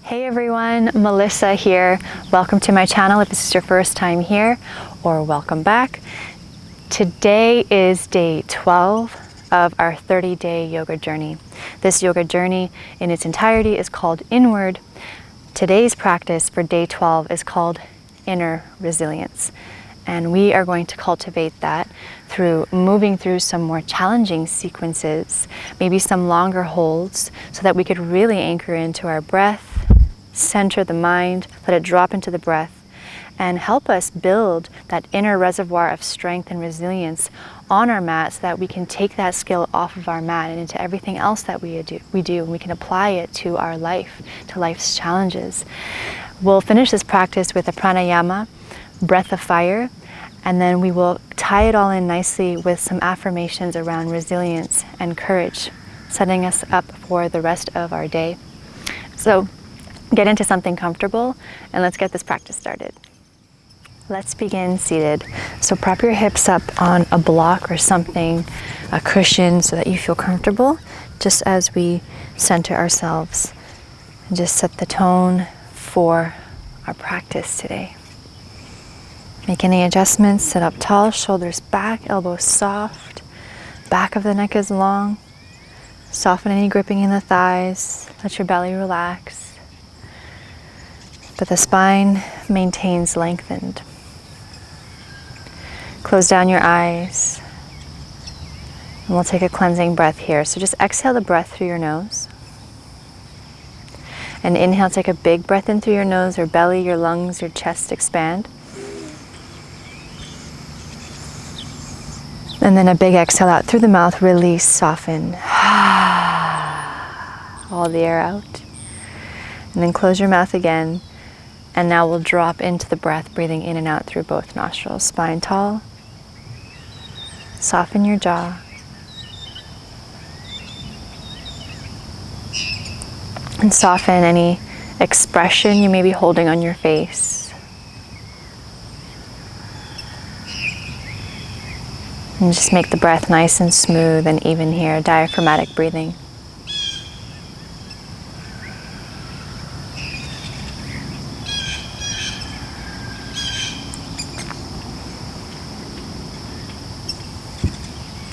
Hey everyone, Melissa here. Welcome to my channel if this is your first time here, or welcome back. Today is day 12 of our 30-day yoga journey. This yoga journey in its entirety is called Inward. Today's practice for day 12 is called Inner Resilience. And we are going to cultivate that through moving through some more challenging sequences, maybe some longer holds, so that we could really anchor into our breath, center the mind, let it drop into the breath, and help us build that inner reservoir of strength and resilience on our mat so that we can take that skill off of our mat and into everything else that we do, and we can apply it to our life, to life's challenges. We'll finish this practice with a pranayama, breath of fire, and then we will tie it all in nicely with some affirmations around resilience and courage, setting us up for the rest of our day. So get into something comfortable and let's get this practice started. Let's begin seated. So prop your hips up on a block or something, a cushion, so that you feel comfortable, just as we center ourselves and just set the tone for our practice today. Make any adjustments, sit up tall, shoulders back, elbows soft, back of the neck is long. Soften any gripping in the thighs, let your belly relax. But the spine maintains lengthened. Close down your eyes. And we'll take a cleansing breath here. So just exhale the breath through your nose. And inhale, take a big breath in through your nose, your belly, your lungs, your chest expand. And then a big exhale out through the mouth, release, soften. All the air out. And then close your mouth again. And now we'll drop into the breath, breathing in and out through both nostrils. Spine tall. Soften your jaw. And soften any expression you may be holding on your face. And just make the breath nice and smooth and even here, diaphragmatic breathing.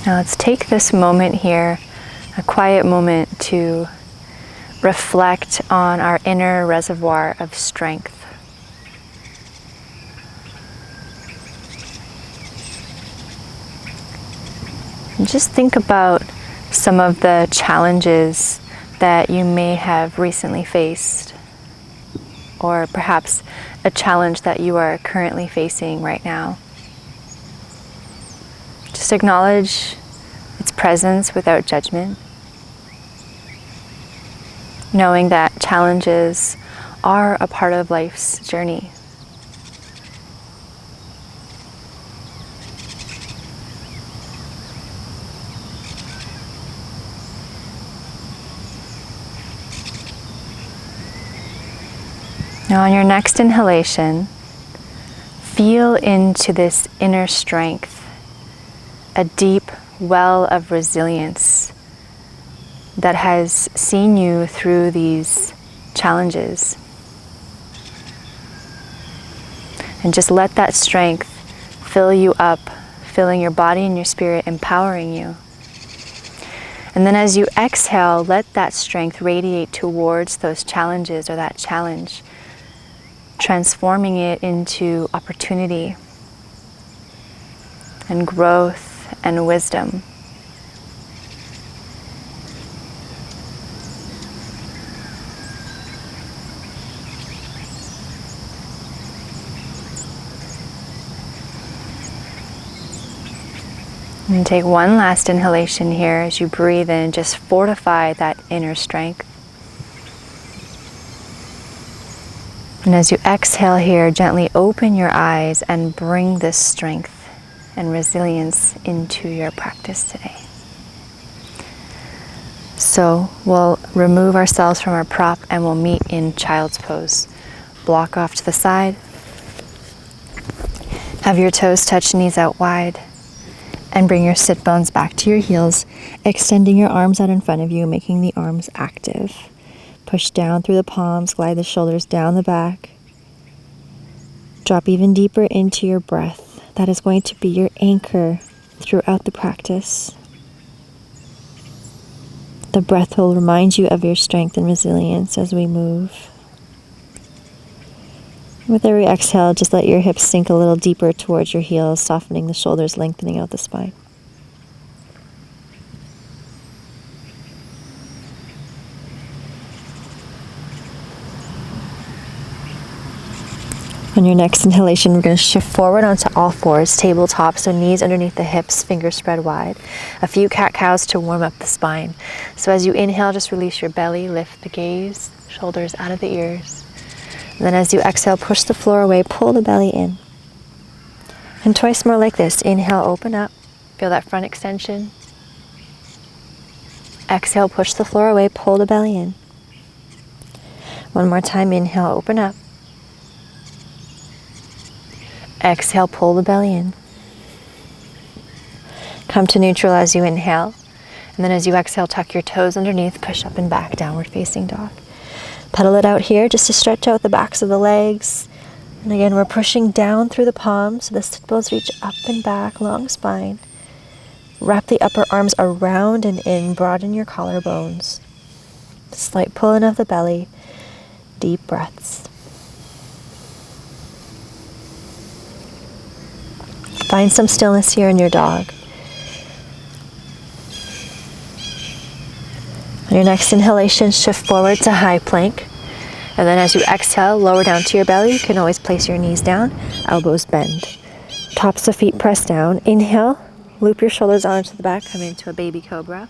Now let's take this moment here, a quiet moment, to reflect on our inner reservoir of strength. And just think about some of the challenges that you may have recently faced, or perhaps a challenge that you are currently facing right now. Just acknowledge its presence without judgment, knowing that challenges are a part of life's journey. Now on your next inhalation, feel into this inner strength, a deep well of resilience that has seen you through these challenges. And just let that strength fill you up, filling your body and your spirit, empowering you. And then as you exhale, let that strength radiate towards those challenges or that challenge, transforming it into opportunity and growth and wisdom. And take one last inhalation here as you breathe in, just fortify that inner strength. And as you exhale here, gently open your eyes and bring this strength and resilience into your practice today. So we'll remove ourselves from our prop and we'll meet in child's pose. Block off to the side. Have your toes touch knees out wide. And bring your sit bones back to your heels, extending your arms out in front of you, making the arms active. Push down through the palms, glide the shoulders down the back. Drop even deeper into your breath. That is going to be your anchor throughout the practice. The breath will remind you of your strength and resilience as we move. With every exhale, just let your hips sink a little deeper towards your heels, softening the shoulders, lengthening out the spine. On your next inhalation, we're going to shift forward onto all fours, tabletop, so knees underneath the hips, fingers spread wide. A few cat-cows to warm up the spine. So as you inhale, just release your belly, lift the gaze, shoulders out of the ears. And then as you exhale, push the floor away, pull the belly in. And twice more like this. Inhale, open up. Feel that front extension. Exhale, push the floor away, pull the belly in. One more time, inhale, open up. Exhale, pull the belly in. Come to neutral as you inhale. And then as you exhale, tuck your toes underneath, push up and back, downward facing dog. Pedal it out here just to stretch out the backs of the legs. And again, we're pushing down through the palms, so the sit bones reach up and back, long spine. Wrap the upper arms around and in, broaden your collarbones. Slight pull in of the belly, deep breaths. Find some stillness here in your dog. On your next inhalation, shift forward to high plank. And then as you exhale, lower down to your belly. You can always place your knees down, elbows bend. Tops of feet press down. Inhale, loop your shoulders onto the back, come into a baby cobra.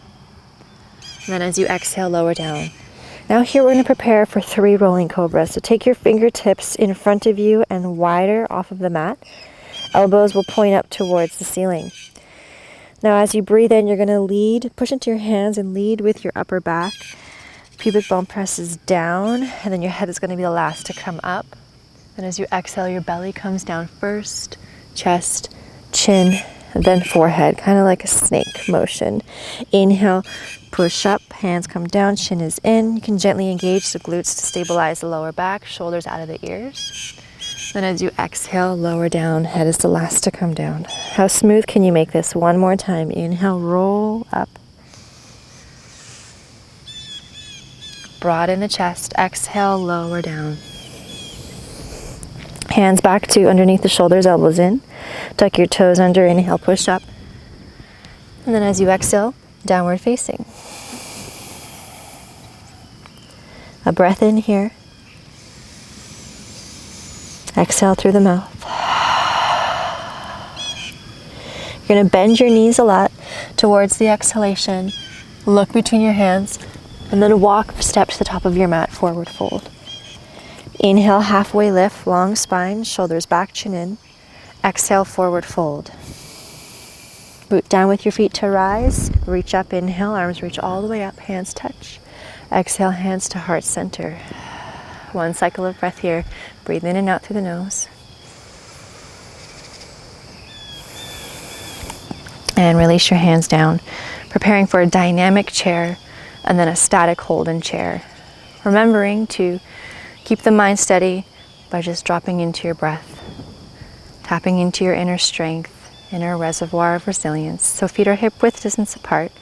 And then as you exhale, lower down. Now here we're going to prepare for 3 rolling cobras. So take your fingertips in front of you and wider off of the mat. Elbows will point up towards the ceiling. Now as you breathe in, you're going to lead, push into your hands and lead with your upper back. Pubic bone presses down, and then your head is going to be the last to come up. And as you exhale, your belly comes down first, chest, chin, and then forehead, kind of like a snake motion. Inhale, push up, hands come down, chin is in. You can gently engage the glutes to stabilize the lower back, shoulders out of the ears. Then as you exhale, lower down, head is the last to come down. How smooth can you make this? One more time. Inhale, roll up. Broaden the chest. Exhale, lower down. Hands back to underneath the shoulders, elbows in. Tuck your toes under, inhale, push up. And then as you exhale, downward facing. A breath in here. Exhale through the mouth. You're going to bend your knees a lot towards the exhalation. Look between your hands. And then walk a step to the top of your mat, forward fold. Inhale, halfway lift, long spine, shoulders back, chin in. Exhale, forward fold. Boot down with your feet to rise. Reach up, inhale, arms reach all the way up, hands touch. Exhale, hands to heart center. 1 cycle of breath here. Breathe in and out through the nose. And release your hands down, preparing for a dynamic chair and then a static hold in chair. Remembering to keep the mind steady by just dropping into your breath, tapping into your inner strength, inner reservoir of resilience. So feet are hip width distance apart.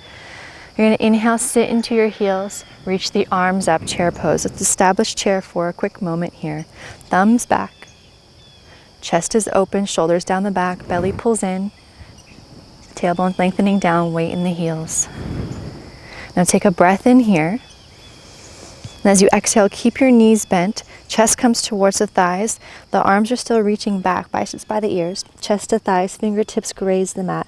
You're going to inhale, sit into your heels, reach the arms up, chair pose. Let's establish chair for a quick moment here. Thumbs back, chest is open, shoulders down the back, belly pulls in, tailbone lengthening down, weight in the heels. Now take a breath in here. And as you exhale, keep your knees bent, chest comes towards the thighs, the arms are still reaching back, biceps by the ears, chest to thighs, fingertips graze the mat.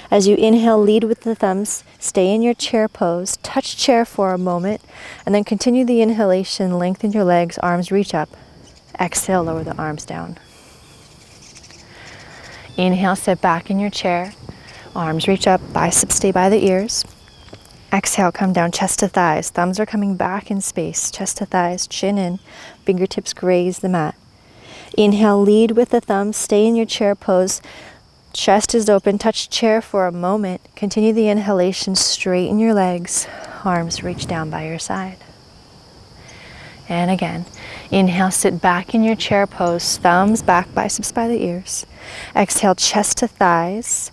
As you inhale, lead with the thumbs, stay in your chair pose, touch chair for a moment, and then continue the inhalation, lengthen your legs, arms reach up. Exhale, lower the arms down. Inhale, sit back in your chair, arms reach up, biceps stay by the ears. Exhale, come down, chest to thighs, thumbs are coming back in space, chest to thighs, chin in, fingertips graze the mat. Inhale, lead with the thumbs, stay in your chair pose, chest is open, touch chair for a moment. Continue the inhalation, straighten your legs, arms reach down by your side. And again, inhale, sit back in your chair pose, thumbs back, biceps by the ears. Exhale, chest to thighs.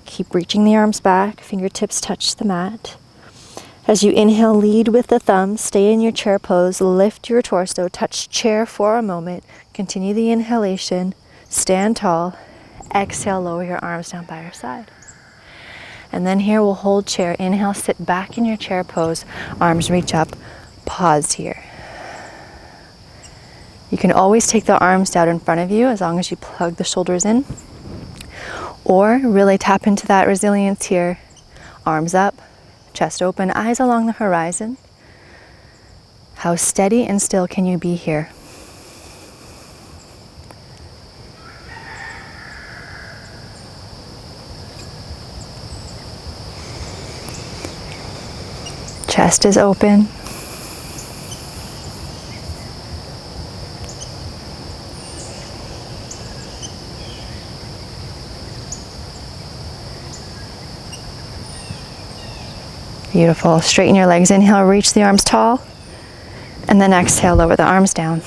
Keep reaching the arms back, fingertips touch the mat. As you inhale, lead with the thumbs, stay in your chair pose, lift your torso, touch chair for a moment, continue the inhalation, stand tall, exhale, lower your arms down by your side. And then here we'll hold chair, inhale, sit back in your chair pose, arms reach up, pause here. You can always take the arms down in front of you as long as you plug the shoulders in, or really tap into that resilience here, arms up, chest open, eyes along the horizon. How steady and still can you be here? Chest is open. Beautiful. Straighten your legs. Inhale, reach the arms tall. And then exhale, lower the arms down.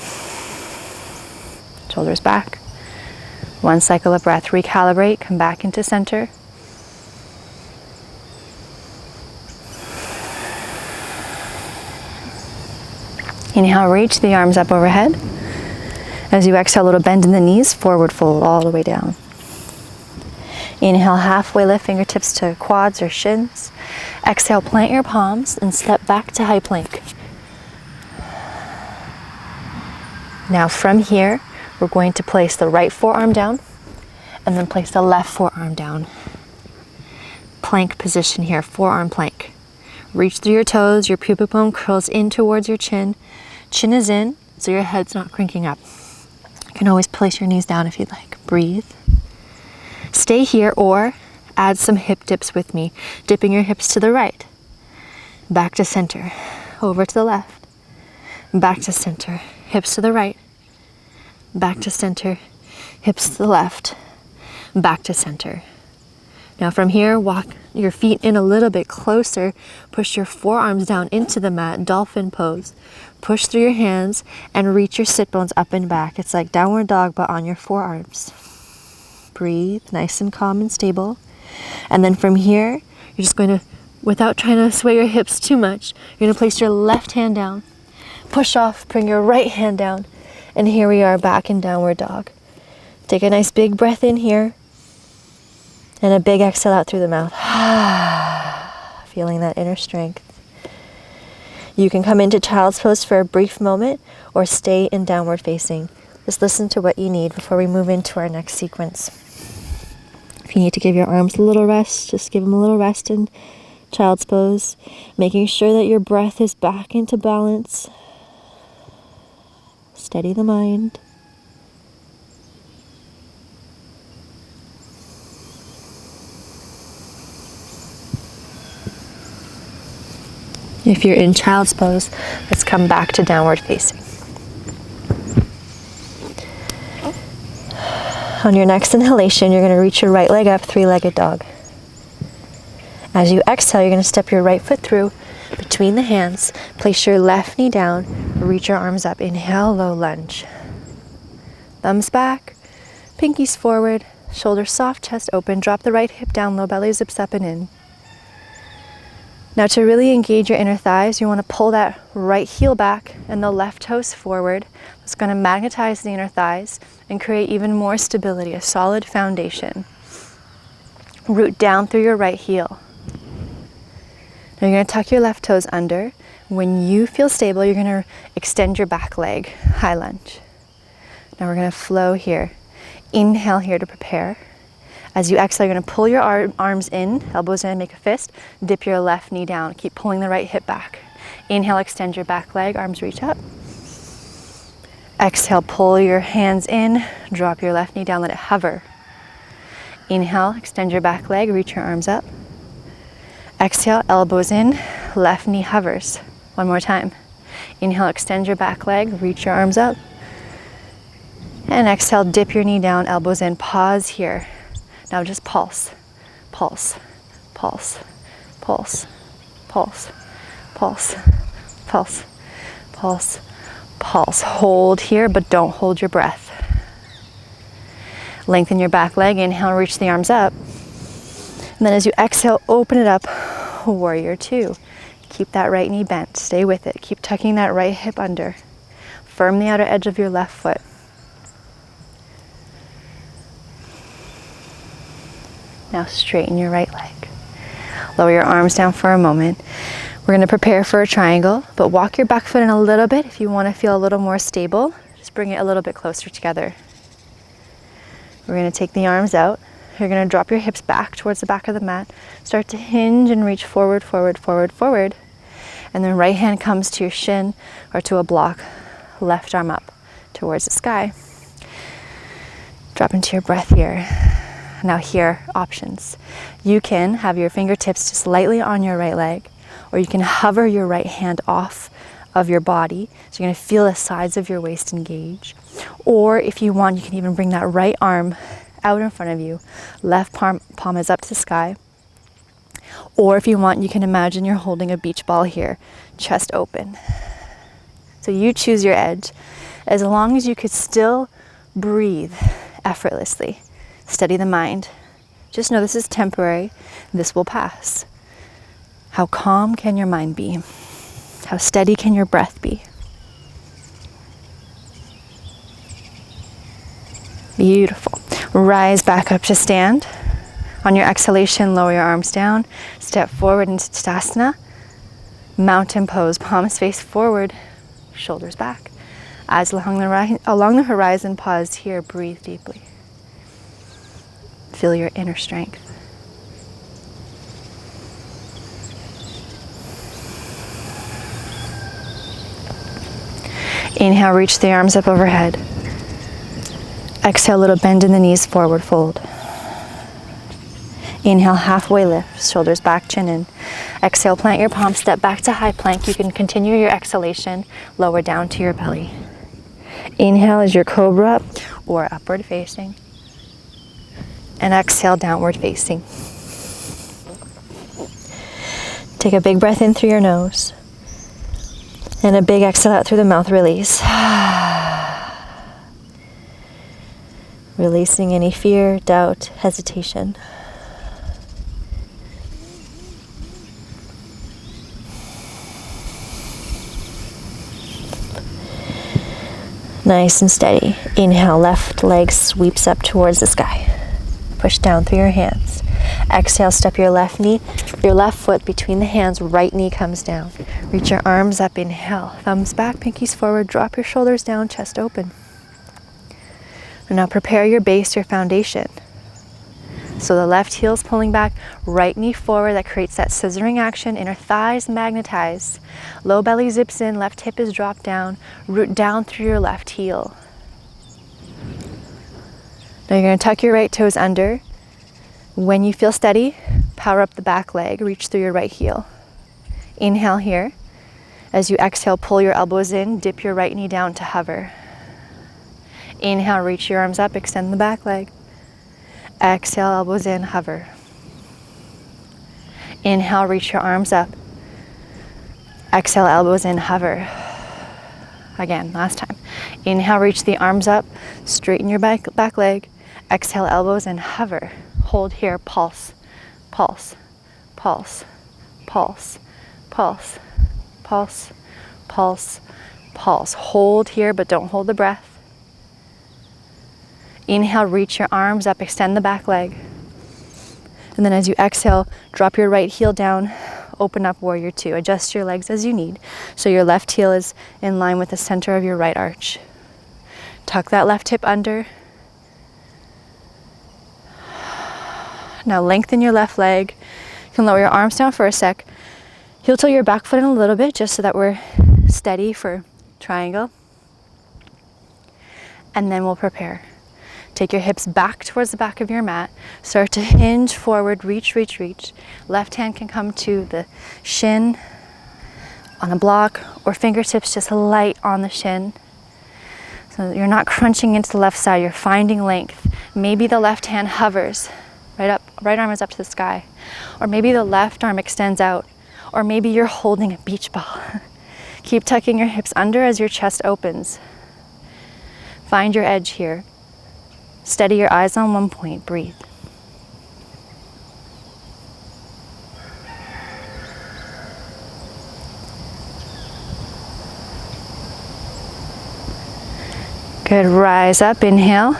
Shoulders back. One cycle of breath. Recalibrate. Come back into center. Inhale, reach the arms up overhead. As you exhale, a little bend in the knees, forward fold all the way down. Inhale, halfway lift, fingertips to quads or shins. Exhale, plant your palms and step back to high plank. Now from here, we're going to place the right forearm down and then place the left forearm down. Plank position here, forearm plank. Reach through your toes, your pubic bone curls in towards your chin. Chin is in, so your head's not cranking up. You can always place your knees down if you'd like. Breathe. Stay here or add some hip dips with me, dipping your hips to the right, back to center, over to the left, back to center, hips to the right, back to center, hips to the left, back to center. Now from here, walk your feet in a little bit closer, push your forearms down into the mat, dolphin pose. Push through your hands and reach your sit bones up and back. It's like downward dog, but on your forearms. Breathe, nice and calm and stable. And then from here, you're just going to, without trying to sway your hips too much, you're going to place your left hand down, push off, bring your right hand down, and here we are back in downward dog. Take a nice big breath in here, and a big exhale out through the mouth. Feeling that inner strength. You can come into child's pose for a brief moment or stay in downward facing. Just listen to what you need before we move into our next sequence. If you need to give your arms a little rest, just give them a little rest in child's pose, making sure that your breath is back into balance. Steady the mind. If you're in child's pose, let's come back to downward facing. On your next inhalation, you're going to reach your right leg up, three-legged dog. As you exhale, you're going to step your right foot through between the hands, place your left knee down, reach your arms up. Inhale, low lunge. Thumbs back, pinkies forward, shoulders soft, chest open, drop the right hip down, low belly zips up and in. Now to really engage your inner thighs, you want to pull that right heel back and the left toes forward. It's going to magnetize the inner thighs and create even more stability, a solid foundation. Root down through your right heel. Now you're going to tuck your left toes under. When you feel stable, you're going to extend your back leg, high lunge. Now we're going to flow here. Inhale here to prepare. As you exhale, you're going to pull your arms in, elbows in, make a fist. Dip your left knee down. Keep pulling the right hip back. Inhale, extend your back leg, arms reach up. Exhale, pull your hands in, drop your left knee down, let it hover. Inhale, extend your back leg, reach your arms up. Exhale, elbows in, left knee hovers. One more time. Inhale, extend your back leg, reach your arms up. And exhale, dip your knee down, elbows in, pause here. Now just pulse, pulse, pulse, pulse, pulse, pulse, pulse, pulse, pulse. Hold here, but don't hold your breath. Lengthen your back leg. Inhale, reach the arms up. And then as you exhale, open it up, warrior two. Keep that right knee bent. Stay with it. Keep tucking that right hip under. Firm the outer edge of your left foot. Now straighten your right leg. Lower your arms down for a moment. We're going to prepare for a triangle, but walk your back foot in a little bit if you want to feel a little more stable. Just bring it a little bit closer together. We're going to take the arms out. You're going to drop your hips back towards the back of the mat. Start to hinge and reach forward, forward, forward, forward. And then right hand comes to your shin or to a block. Left arm up towards the sky. Drop into your breath here. Now here, options. You can have your fingertips just lightly on your right leg, or you can hover your right hand off of your body. So you're going to feel the sides of your waist engage. Or if you want, you can even bring that right arm out in front of you. Left palm is up to the sky. Or if you want, you can imagine you're holding a beach ball here, chest open. So you choose your edge, as long as you could still breathe effortlessly. Steady the mind. Just know this is temporary. This will pass. How calm can your mind be? How steady can your breath be? Beautiful. Rise back up to stand. On your exhalation, lower your arms down. Step forward into Tadasana. Mountain pose. Palms face forward. Shoulders back. Eyes along the horizon. Pause here. Breathe deeply. Feel your inner strength. Inhale, reach the arms up overhead. Exhale, a little bend in the knees, forward fold. Inhale, halfway lift, shoulders back, chin in. Exhale, plant your palms, step back to high plank. You can continue your exhalation, lower down to your belly. Inhale is your cobra or upward facing. And exhale, downward facing. Take a big breath in through your nose. And a big exhale out through the mouth, release. Releasing any fear, doubt, hesitation. Nice and steady. Inhale, left leg sweeps up towards the sky. Push down through your hands. Exhale, step your left foot between the hands, right knee comes down. Reach your arms up, inhale. Thumbs back, pinkies forward, drop your shoulders down, chest open. And now prepare your base, your foundation. So the left heel is pulling back, right knee forward, that creates that scissoring action, inner thighs magnetize. Low belly zips in, left hip is dropped down, root down through your left heel. Now you're going to tuck your right toes under. When you feel steady, power up the back leg, reach through your right heel. Inhale here. As you exhale, pull your elbows in, dip your right knee down to hover. Inhale, reach your arms up, extend the back leg. Exhale, elbows in, hover. Inhale, reach your arms up. Exhale, elbows in, hover. Again, last time. Inhale, reach the arms up, straighten your back leg. Exhale, elbows in, hover. Hold here, pulse, pulse, pulse, pulse, pulse, pulse, pulse, pulse. Hold here, but don't hold the breath. Inhale, reach your arms up, extend the back leg. And then as you exhale, drop your right heel down, open up warrior two. Adjust your legs as you need. So your left heel is in line with the center of your right arch. Tuck that left hip under. Now lengthen your left leg. You can lower your arms down for a sec. Heel toe your back foot in a little bit just so that we're steady for triangle. And then we'll prepare. Take your hips back towards the back of your mat. Start to hinge forward, reach, reach, reach. Left hand can come to the shin on a block, or fingertips just light on the shin. So you're not crunching into the left side, you're finding length. Maybe the left hand hovers, right arm is up to the sky. Or maybe the left arm extends out. Or maybe you're holding a beach ball. Keep tucking your hips under as your chest opens. Find your edge here. Steady your eyes on one point. Breathe. Good. Rise up. Inhale.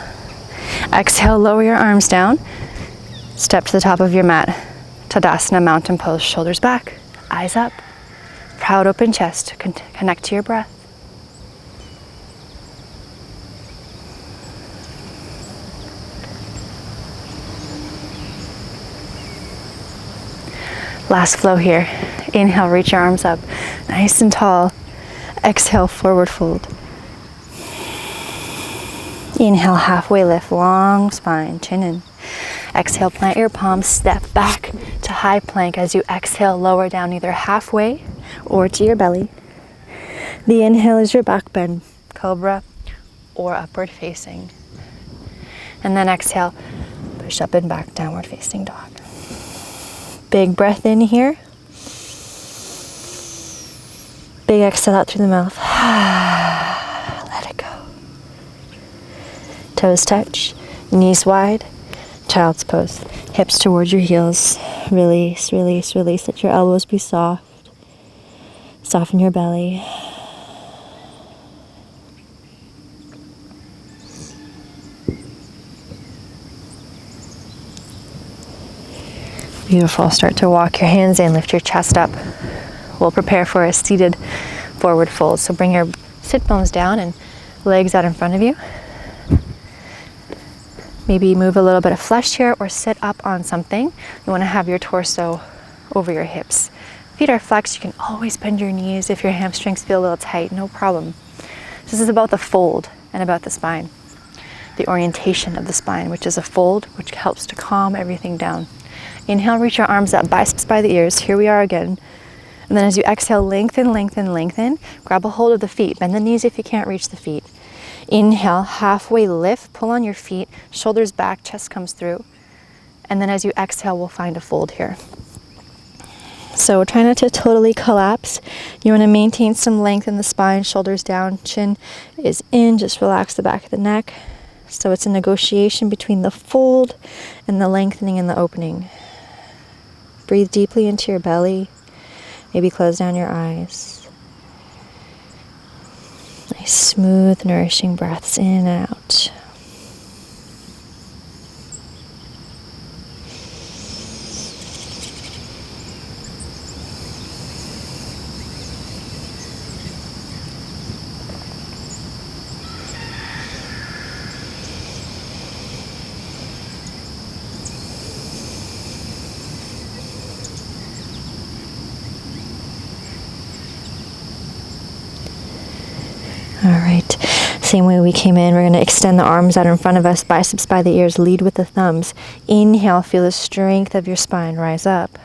Exhale. Lower your arms down. Step to the top of your mat. Tadasana, mountain pose. Shoulders back. Eyes up. Proud open chest. Connect to your breath. Last flow here. Inhale, reach your arms up. Nice and tall. Exhale, forward fold. Inhale, halfway lift, long spine, chin in. Exhale, plant your palms, step back to high plank. As you exhale, lower down either halfway or to your belly. The inhale is your back bend, cobra or upward facing. And then exhale, push up and back, downward facing dog. Big breath in here. Big exhale out through the mouth. Let it go. Toes touch, knees wide, child's pose. Hips towards your heels. Release, release, release. Let your elbows be soft. Soften your belly. Beautiful. Start to walk your hands in, lift your chest up. We'll prepare for a seated forward fold. So bring your sit bones down and legs out in front of you. Maybe move a little bit of flesh here or sit up on something. You want to have your torso over your hips. Feet are flexed. You can always bend your knees if your hamstrings feel a little tight, no problem. This is about the fold and about the spine. The orientation of the spine, which is a fold, which helps to calm everything down. Inhale, reach your arms up, biceps by the ears. Here we are again. And then as you exhale, lengthen, lengthen, lengthen. Grab a hold of the feet. Bend the knees if you can't reach the feet. Inhale, halfway lift, pull on your feet, shoulders back, chest comes through. And then as you exhale, we'll find a fold here. So try not to totally collapse. You want to maintain some length in the spine, shoulders down, chin is in. Just relax the back of the neck. So it's a negotiation between the fold and the lengthening and the opening. Breathe deeply into your belly. Maybe close down your eyes. Nice, smooth, nourishing breaths in and out. All right, same way we came in, we're going to extend the arms out in front of us, biceps by the ears, lead with the thumbs. Inhale, feel the strength of your spine, rise up.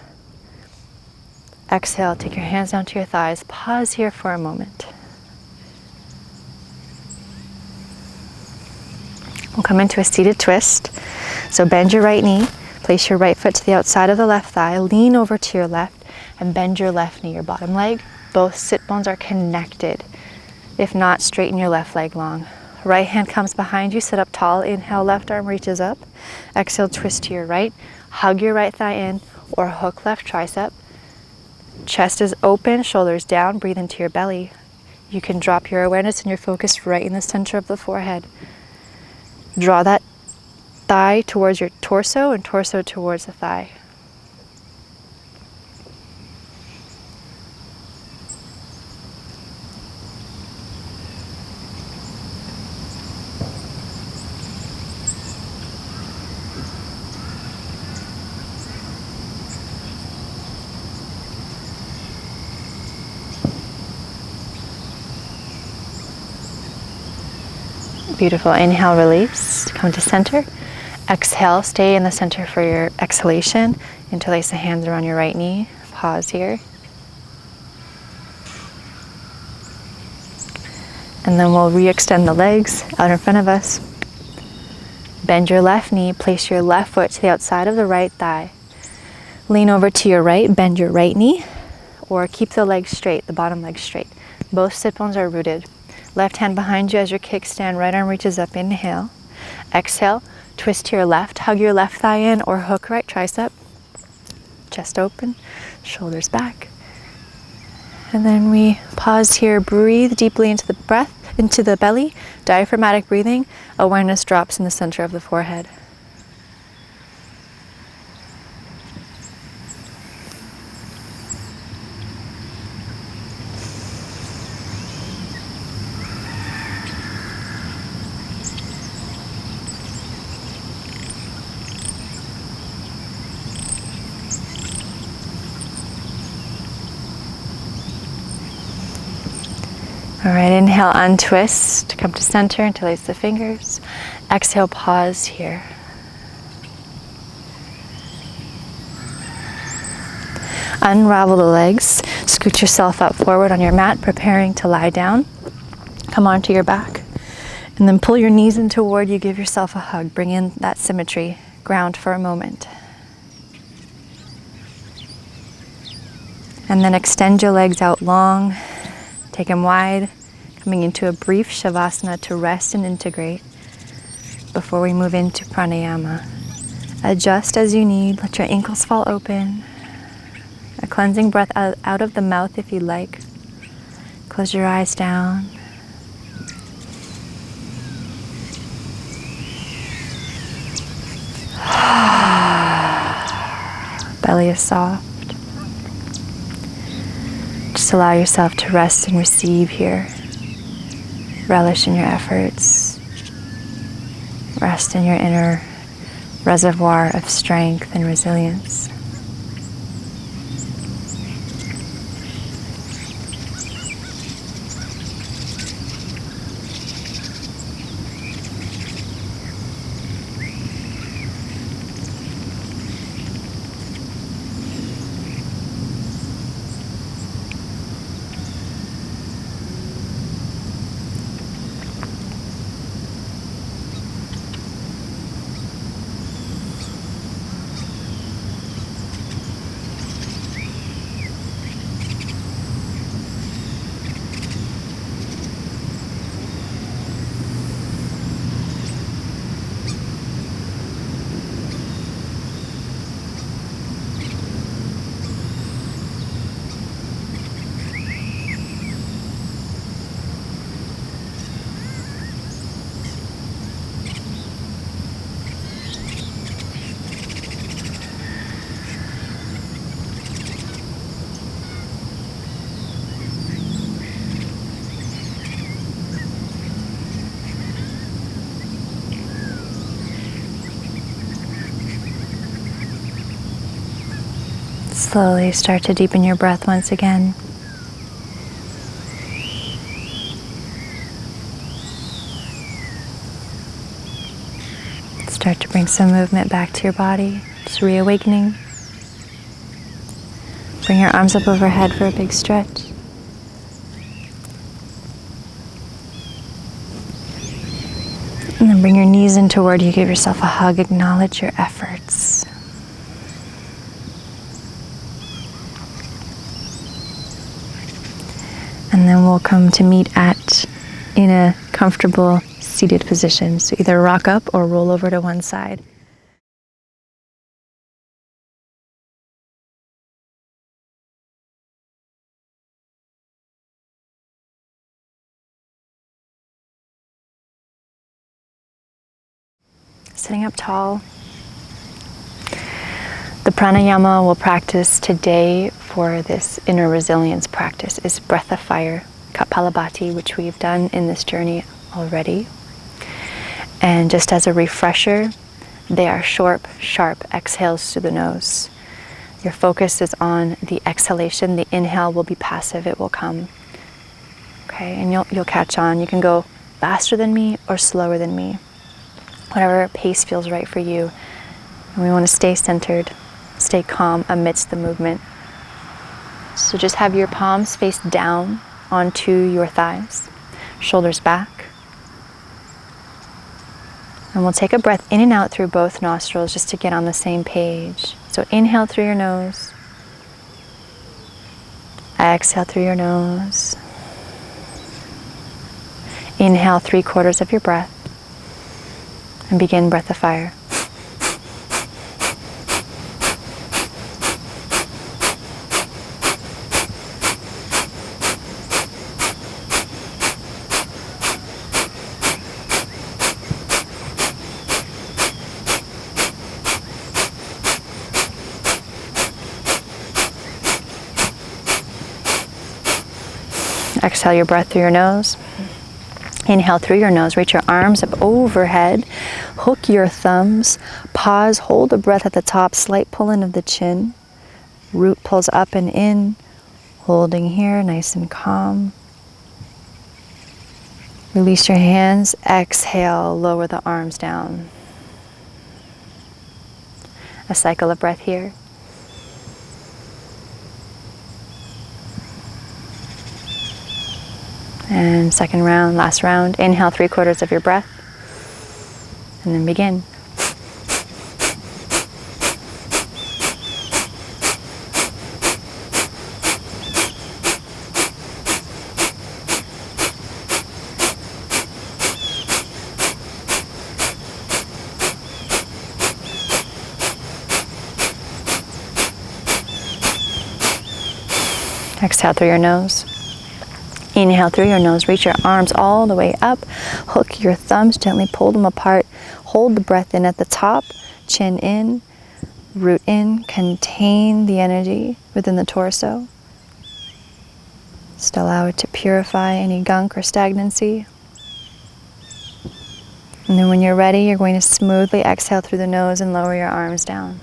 Exhale, take your hands down to your thighs. Pause here for a moment. We'll come into a seated twist. So bend your right knee, place your right foot to the outside of the left thigh, lean over to your left, and bend your left knee, your bottom leg. Both sit bones are connected. If not, straighten your left leg long. Right hand comes behind you, sit up tall. Inhale, left arm reaches up. Exhale, twist to your right. Hug your right thigh in or hook left tricep. Chest is open, shoulders down, breathe into your belly. You can drop your awareness and your focus right in the center of the forehead. Draw that thigh towards your torso and torso towards the thigh. Beautiful. Inhale, release, come to center. Exhale, stay in the center for your exhalation. Interlace the hands around your right knee. Pause here. And then we'll re-extend the legs out in front of us. Bend your left knee, place your left foot to the outside of the right thigh. Lean over to your right, bend your right knee, or keep the legs straight, the bottom leg straight. Both sit bones are rooted. Left hand behind you as your kickstand, right arm reaches up, inhale. Exhale, twist to your left, hug your left thigh in or hook right tricep. Chest open, shoulders back. And then we pause here, breathe deeply into the breath, into the belly, diaphragmatic breathing, awareness drops in the center of the forehead. All right, inhale, untwist, come to center, interlace the fingers. Exhale, pause here. Unravel the legs, scoot yourself up forward on your mat, preparing to lie down. Come onto your back, and then pull your knees in toward you, give yourself a hug. Bring in that symmetry, ground for a moment. And then extend your legs out long. Take them wide, coming into a brief shavasana to rest and integrate before we move into pranayama. Adjust as you need. Let your ankles fall open. A cleansing breath out of the mouth if you like. Close your eyes down. Belly is soft. Just allow yourself to rest and receive here. Relish in your efforts. Rest in your inner reservoir of strength and resilience. Slowly start to deepen your breath once again. Start to bring some movement back to your body, just reawakening. Bring your arms up overhead for a big stretch. And then bring your knees in toward you, give yourself a hug, acknowledge your efforts. And then we'll come to meet in a comfortable seated position. So either rock up or roll over to one side. Sitting up tall. The pranayama we'll practice today for this inner resilience practice is breath of fire, Kapalabhati, which we've done in this journey already. And just as a refresher, they are short, sharp exhales through the nose. Your focus is on the exhalation. The inhale will be passive, it will come. Okay, and you'll catch on. You can go faster than me or slower than me. Whatever pace feels right for you. And we want to stay centered, stay calm amidst the movement. So just have your palms face down onto your thighs, shoulders back. And we'll take a breath in and out through both nostrils just to get on the same page. So inhale through your nose. Exhale through your nose. Inhale 3/4 of your breath and begin breath of fire. Exhale your breath through your nose. Inhale through your nose, reach your arms up overhead, hook your thumbs, pause, hold the breath at the top, slight pull in of the chin, root pulls up and in, holding here, nice and calm. Release your hands, exhale, lower the arms down. A cycle of breath here. And second round, last round. Inhale 3/4 of your breath. And then begin. Exhale through your nose. Inhale through your nose, reach your arms all the way up, hook your thumbs, gently pull them apart, hold the breath in at the top, chin in, root in, contain the energy within the torso. Just allow it to purify any gunk or stagnancy. And then when you're ready, you're going to smoothly exhale through the nose and lower your arms down.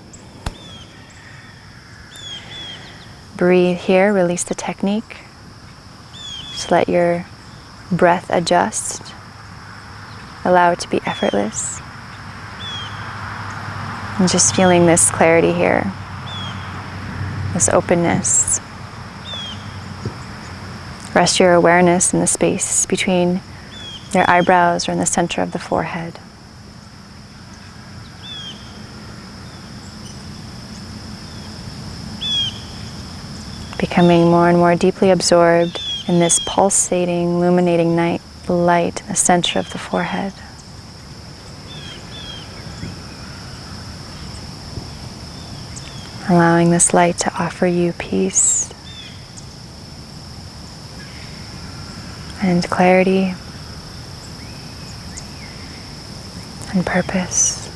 Breathe here, release the technique. Just let your breath adjust. Allow it to be effortless. And just feeling this clarity here, this openness. Rest your awareness in the space between your eyebrows or in the center of the forehead. Becoming more and more deeply absorbed in this pulsating, illuminating light in the center of the forehead. Allowing this light to offer you peace and clarity and purpose.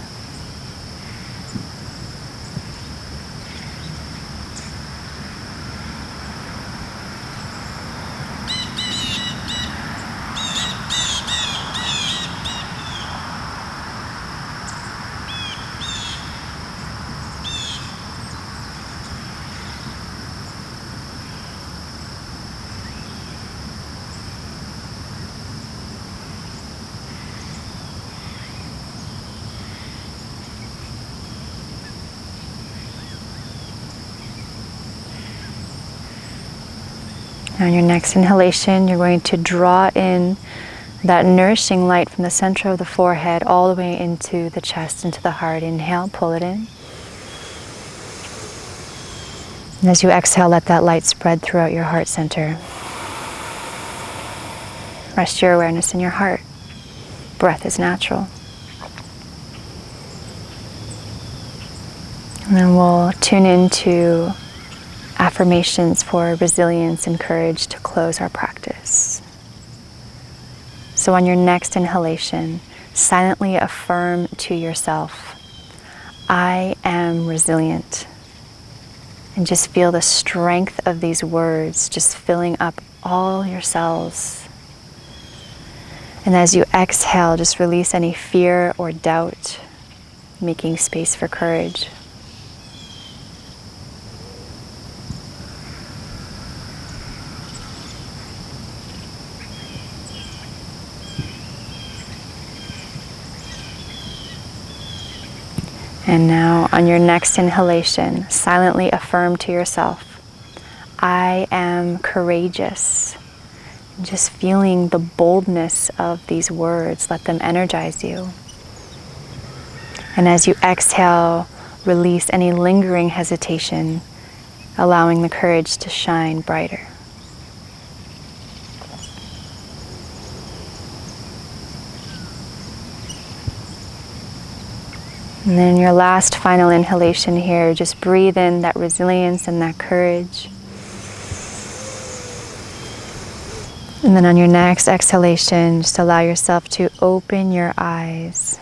Now, on your next inhalation, you're going to draw in that nourishing light from the center of the forehead all the way into the chest, into the heart. Inhale, pull it in. And as you exhale, let that light spread throughout your heart center. Rest your awareness in your heart. Breath is natural. And then we'll tune into affirmations for resilience and courage to close our practice. So on your next inhalation, silently affirm to yourself, I am resilient. And just feel the strength of these words just filling up all your cells. And as you exhale, just release any fear or doubt, making space for courage. And now on your next inhalation, silently affirm to yourself, I am courageous. And just feeling the boldness of these words, let them energize you. And as you exhale, release any lingering hesitation, allowing the courage to shine brighter. And then your last final inhalation here, just breathe in that resilience and that courage. And then on your next exhalation, just allow yourself to open your eyes.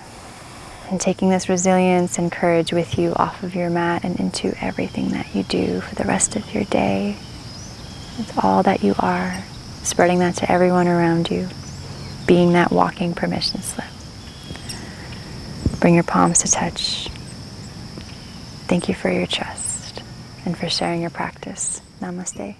And taking this resilience and courage with you off of your mat and into everything that you do for the rest of your day. It's all that you are, spreading that to everyone around you, being that walking permission slip. Bring your palms to touch. Thank you for your trust and for sharing your practice. Namaste.